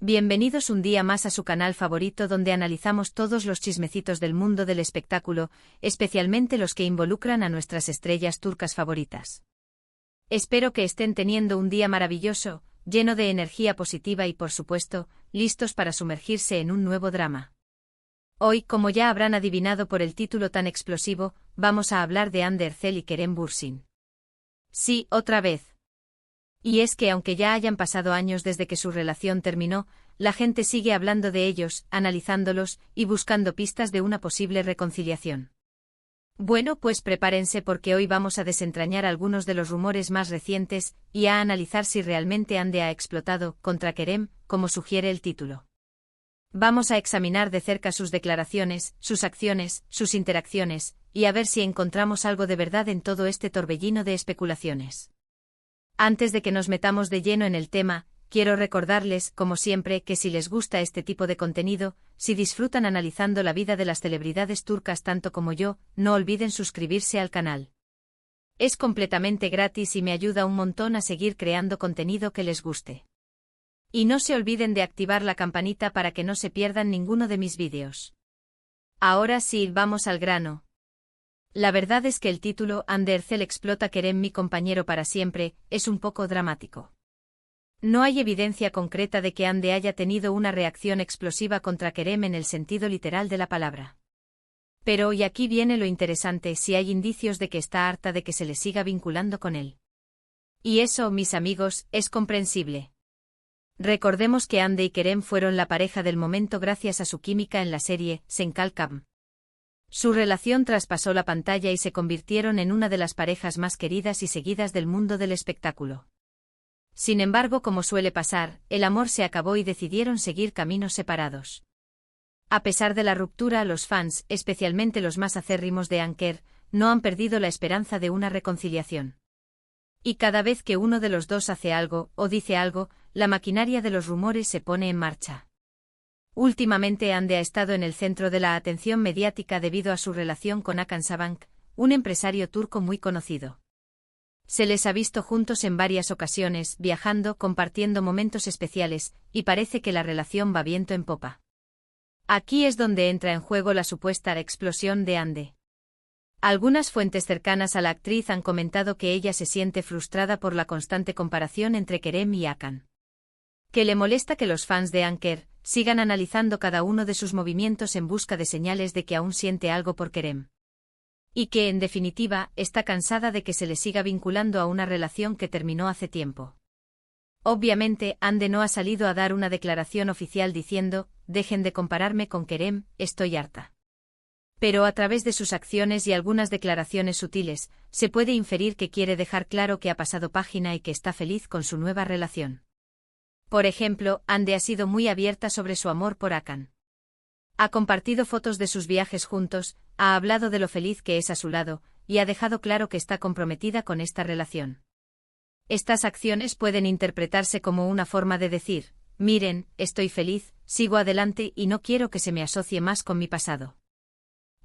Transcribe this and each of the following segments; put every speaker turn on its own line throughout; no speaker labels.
Bienvenidos un día más a su canal favorito donde analizamos todos los chismecitos del mundo del espectáculo, especialmente los que involucran a nuestras estrellas turcas favoritas. Espero que estén teniendo un día maravilloso, lleno de energía positiva y por supuesto, listos para sumergirse en un nuevo drama. Hoy, como ya habrán adivinado por el título tan explosivo, vamos a hablar de Hande Erçel y Kerem Bürsin. Sí, otra vez. Y es que aunque ya hayan pasado años desde que su relación terminó, la gente sigue hablando de ellos, analizándolos y buscando pistas de una posible reconciliación. Bueno, pues prepárense porque hoy vamos a desentrañar algunos de los rumores más recientes y a analizar si realmente Hande ha explotado contra Kerem, como sugiere el título. Vamos a examinar de cerca sus declaraciones, sus acciones, sus interacciones, y a ver si encontramos algo de verdad en todo este torbellino de especulaciones. Antes de que nos metamos de lleno en el tema, quiero recordarles, como siempre, que si les gusta este tipo de contenido, si disfrutan analizando la vida de las celebridades turcas tanto como yo, no olviden suscribirse al canal. Es completamente gratis y me ayuda un montón a seguir creando contenido que les guste. Y no se olviden de activar la campanita para que no se pierdan ninguno de mis vídeos. Ahora sí, vamos al grano. La verdad es que el título Hande Erçel explota Kerem mi compañero para siempre es un poco dramático. No hay evidencia concreta de que Hande haya tenido una reacción explosiva contra Kerem en el sentido literal de la palabra. Pero y aquí viene lo interesante, si hay indicios de que está harta de que se le siga vinculando con él. Y eso, mis amigos, es comprensible. Recordemos que Hande y Kerem fueron la pareja del momento gracias a su química en la serie Sen Kalkam. Su relación traspasó la pantalla y se convirtieron en una de las parejas más queridas y seguidas del mundo del espectáculo. Sin embargo, como suele pasar, el amor se acabó y decidieron seguir caminos separados. A pesar de la ruptura, los fans, especialmente los más acérrimos de Anker, no han perdido la esperanza de una reconciliación. Y cada vez que uno de los dos hace algo, o dice algo, la maquinaria de los rumores se pone en marcha. Últimamente Hande ha estado en el centro de la atención mediática debido a su relación con Hakan Sabancı, un empresario turco muy conocido. Se les ha visto juntos en varias ocasiones, viajando, compartiendo momentos especiales, y parece que la relación va viento en popa. Aquí es donde entra en juego la supuesta explosión de Hande. Algunas fuentes cercanas a la actriz han comentado que ella se siente frustrada por la constante comparación entre Kerem y Hakan. Que le molesta que los fans de Anker sigan analizando cada uno de sus movimientos en busca de señales de que aún siente algo por Kerem. Y que, en definitiva, está cansada de que se le siga vinculando a una relación que terminó hace tiempo. Obviamente, Hande no ha salido a dar una declaración oficial diciendo, dejen de compararme con Kerem, estoy harta. Pero a través de sus acciones y algunas declaraciones sutiles, se puede inferir que quiere dejar claro que ha pasado página y que está feliz con su nueva relación. Por ejemplo, Hande ha sido muy abierta sobre su amor por Hakan. Ha compartido fotos de sus viajes juntos, ha hablado de lo feliz que es a su lado, y ha dejado claro que está comprometida con esta relación. Estas acciones pueden interpretarse como una forma de decir, miren, estoy feliz, sigo adelante y no quiero que se me asocie más con mi pasado.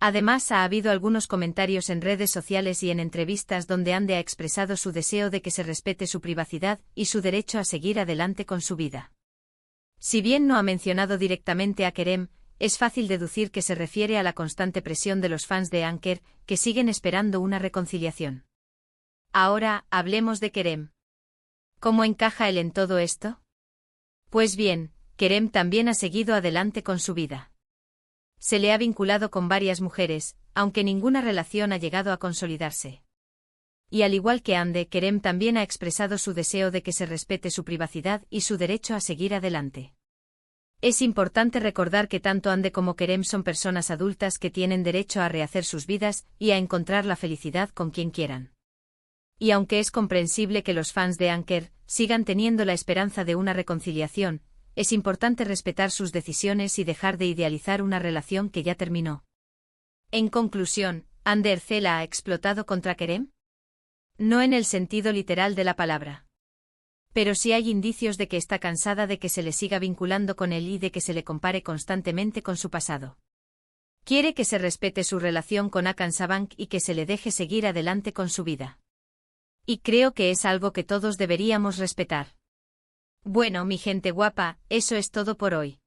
Además, ha habido algunos comentarios en redes sociales y en entrevistas donde Hande ha expresado su deseo de que se respete su privacidad y su derecho a seguir adelante con su vida. Si bien no ha mencionado directamente a Kerem, es fácil deducir que se refiere a la constante presión de los fans de Anker, que siguen esperando una reconciliación. Ahora, hablemos de Kerem. ¿Cómo encaja él en todo esto? Pues bien, Kerem también ha seguido adelante con su vida. Se le ha vinculado con varias mujeres, aunque ninguna relación ha llegado a consolidarse. Y al igual que Hande, Kerem también ha expresado su deseo de que se respete su privacidad y su derecho a seguir adelante. Es importante recordar que tanto Hande como Kerem son personas adultas que tienen derecho a rehacer sus vidas y a encontrar la felicidad con quien quieran. Y aunque es comprensible que los fans de Anker sigan teniendo la esperanza de una reconciliación, es importante respetar sus decisiones y dejar de idealizar una relación que ya terminó. En conclusión, ¿Hande Erçel ha explotado contra Kerem? No en el sentido literal de la palabra. Pero sí hay indicios de que está cansada de que se le siga vinculando con él y de que se le compare constantemente con su pasado. Quiere que se respete su relación con Hakan Sabancı y que se le deje seguir adelante con su vida. Y creo que es algo que todos deberíamos respetar. Bueno, mi gente guapa, eso es todo por hoy.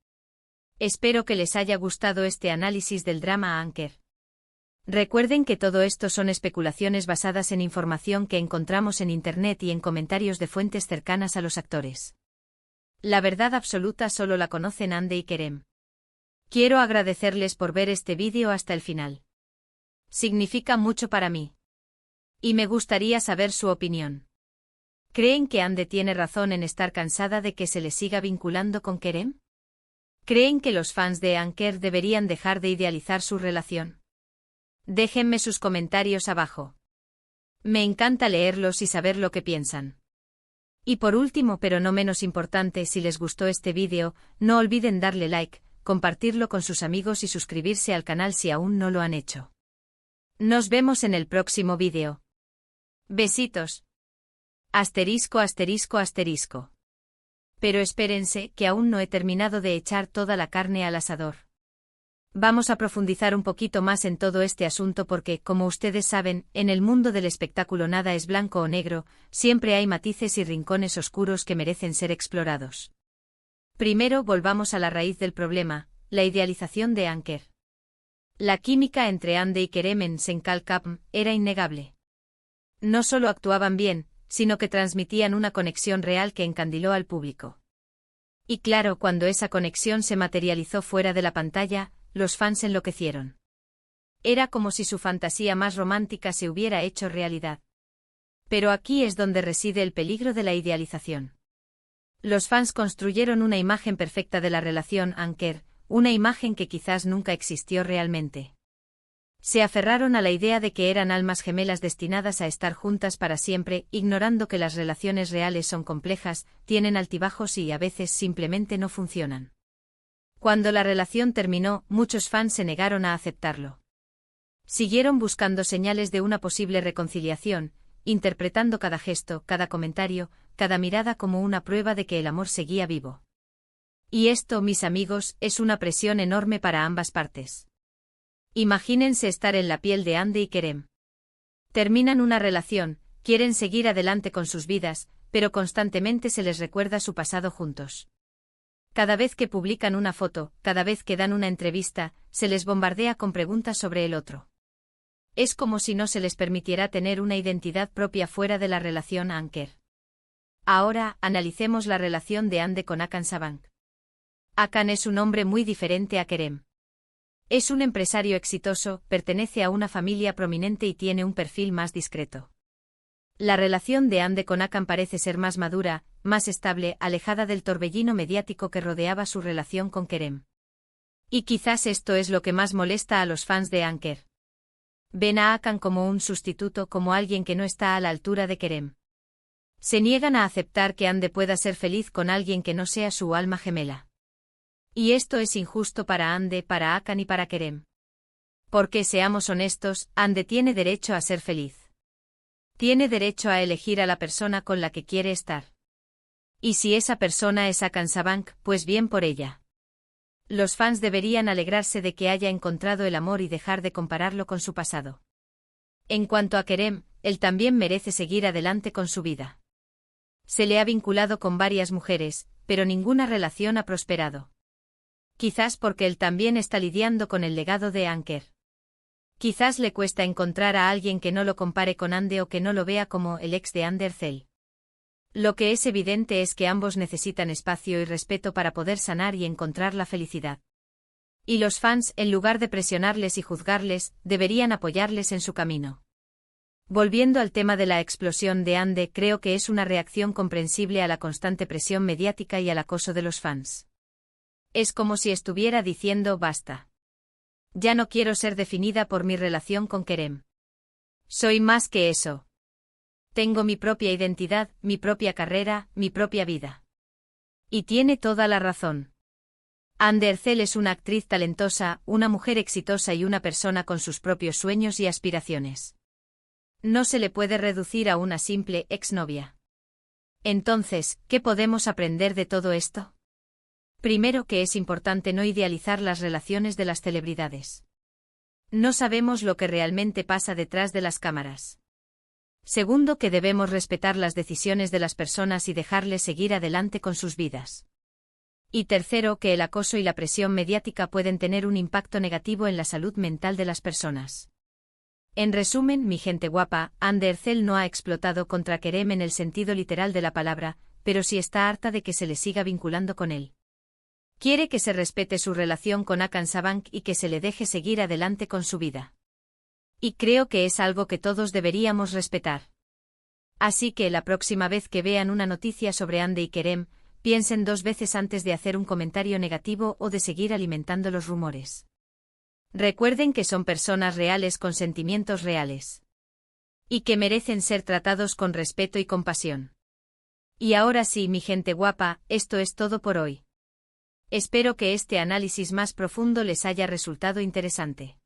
Espero que les haya gustado este análisis del drama Anker. Recuerden que todo esto son especulaciones basadas en información que encontramos en Internet y en comentarios de fuentes cercanas a los actores. La verdad absoluta solo la conocen Ande y Kerem. Quiero agradecerles por ver este vídeo hasta el final. Significa mucho para mí. Y me gustaría saber su opinión. ¿Creen que Ande tiene razón en estar cansada de que se le siga vinculando con Kerem? ¿Creen que los fans de Anker deberían dejar de idealizar su relación? Déjenme sus comentarios abajo. Me encanta leerlos y saber lo que piensan. Y por último, pero no menos importante, si les gustó este vídeo, no olviden darle like, compartirlo con sus amigos y suscribirse al canal si aún no lo han hecho. Nos vemos en el próximo vídeo. Besitos. Asterisco, asterisco, asterisco. Pero espérense, que aún no he terminado de echar toda la carne al asador. Vamos a profundizar un poquito más en todo este asunto porque, como ustedes saben, en el mundo del espectáculo nada es blanco o negro, siempre hay matices y rincones oscuros que merecen ser explorados. Primero volvamos a la raíz del problema, la idealización de Anker. La química entre Ande y Kerem en Senkalkapm era innegable. No solo actuaban bien, sino que transmitían una conexión real que encandiló al público. Y claro, cuando esa conexión se materializó fuera de la pantalla, los fans enloquecieron. Era como si su fantasía más romántica se hubiera hecho realidad. Pero aquí es donde reside el peligro de la idealización. Los fans construyeron una imagen perfecta de la relación Anker, una imagen que quizás nunca existió realmente. Se aferraron a la idea de que eran almas gemelas destinadas a estar juntas para siempre, ignorando que las relaciones reales son complejas, tienen altibajos y a veces simplemente no funcionan. Cuando la relación terminó, muchos fans se negaron a aceptarlo. Siguieron buscando señales de una posible reconciliación, interpretando cada gesto, cada comentario, cada mirada como una prueba de que el amor seguía vivo. Y esto, mis amigos, es una presión enorme para ambas partes. Imagínense estar en la piel de Ande y Kerem. Terminan una relación, quieren seguir adelante con sus vidas, pero constantemente se les recuerda su pasado juntos. Cada vez que publican una foto, cada vez que dan una entrevista, se les bombardea con preguntas sobre el otro. Es como si no se les permitiera tener una identidad propia fuera de la relación Anker. Ahora, analicemos la relación de Ande con Hakan Sabank. Hakan es un hombre muy diferente a Kerem. Es un empresario exitoso, pertenece a una familia prominente y tiene un perfil más discreto. La relación de Ande con Hakan parece ser más madura, más estable, alejada del torbellino mediático que rodeaba su relación con Kerem. Y quizás esto es lo que más molesta a los fans de Anker. Ven a Hakan como un sustituto, como alguien que no está a la altura de Kerem. Se niegan a aceptar que Ande pueda ser feliz con alguien que no sea su alma gemela. Y esto es injusto para Ande, para Hakan y para Kerem. Porque seamos honestos, Ande tiene derecho a ser feliz. Tiene derecho a elegir a la persona con la que quiere estar. Y si esa persona es Hakan Sabank, pues bien por ella. Los fans deberían alegrarse de que haya encontrado el amor y dejar de compararlo con su pasado. En cuanto a Kerem, él también merece seguir adelante con su vida. Se le ha vinculado con varias mujeres, pero ninguna relación ha prosperado. Quizás porque él también está lidiando con el legado de Anker. Quizás le cuesta encontrar a alguien que no lo compare con Ande o que no lo vea como el ex de Ander Cell. Lo que es evidente es que ambos necesitan espacio y respeto para poder sanar y encontrar la felicidad. Y los fans, en lugar de presionarles y juzgarles, deberían apoyarles en su camino. Volviendo al tema de la explosión de Ande, creo que es una reacción comprensible a la constante presión mediática y al acoso de los fans. Es como si estuviera diciendo basta. Ya no quiero ser definida por mi relación con Kerem. Soy más que eso. Tengo mi propia identidad, mi propia carrera, mi propia vida. Y tiene toda la razón. Ander Cell es una actriz talentosa, una mujer exitosa y una persona con sus propios sueños y aspiraciones. No se le puede reducir a una simple exnovia. Entonces, ¿qué podemos aprender de todo esto? Primero, que es importante no idealizar las relaciones de las celebridades. No sabemos lo que realmente pasa detrás de las cámaras. Segundo, que debemos respetar las decisiones de las personas y dejarles seguir adelante con sus vidas. Y tercero, que el acoso y la presión mediática pueden tener un impacto negativo en la salud mental de las personas. En resumen, mi gente guapa, Andercel no ha explotado contra Kerem en el sentido literal de la palabra, pero sí está harta de que se le siga vinculando con él. Quiere que se respete su relación con Hakan Sabank y que se le deje seguir adelante con su vida. Y creo que es algo que todos deberíamos respetar. Así que la próxima vez que vean una noticia sobre Ande y Kerem, piensen 2 veces antes de hacer un comentario negativo o de seguir alimentando los rumores. Recuerden que son personas reales con sentimientos reales. Y que merecen ser tratados con respeto y compasión. Y ahora sí, mi gente guapa, esto es todo por hoy. Espero que este análisis más profundo les haya resultado interesante.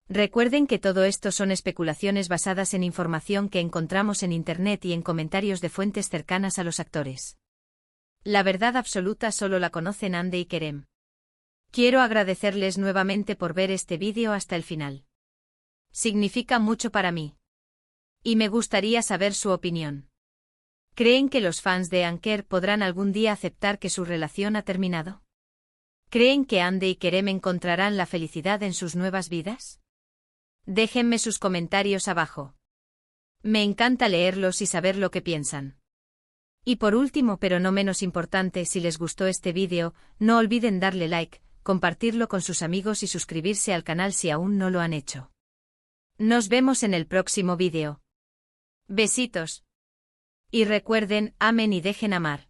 Recuerden que todo esto son especulaciones basadas en información que encontramos en Internet y en comentarios de fuentes cercanas a los actores. La verdad absoluta solo la conocen Ande y Kerem. Quiero agradecerles nuevamente por ver este vídeo hasta el final. Significa mucho para mí. Y me gustaría saber su opinión. ¿Creen que los fans de Anker podrán algún día aceptar que su relación ha terminado? ¿Creen que Ande y Kerem encontrarán la felicidad en sus nuevas vidas? Déjenme sus comentarios abajo. Me encanta leerlos y saber lo que piensan. Y por último, pero no menos importante, si les gustó este vídeo, no olviden darle like, compartirlo con sus amigos y suscribirse al canal si aún no lo han hecho. Nos vemos en el próximo vídeo. Besitos. Y recuerden, amen y dejen amar.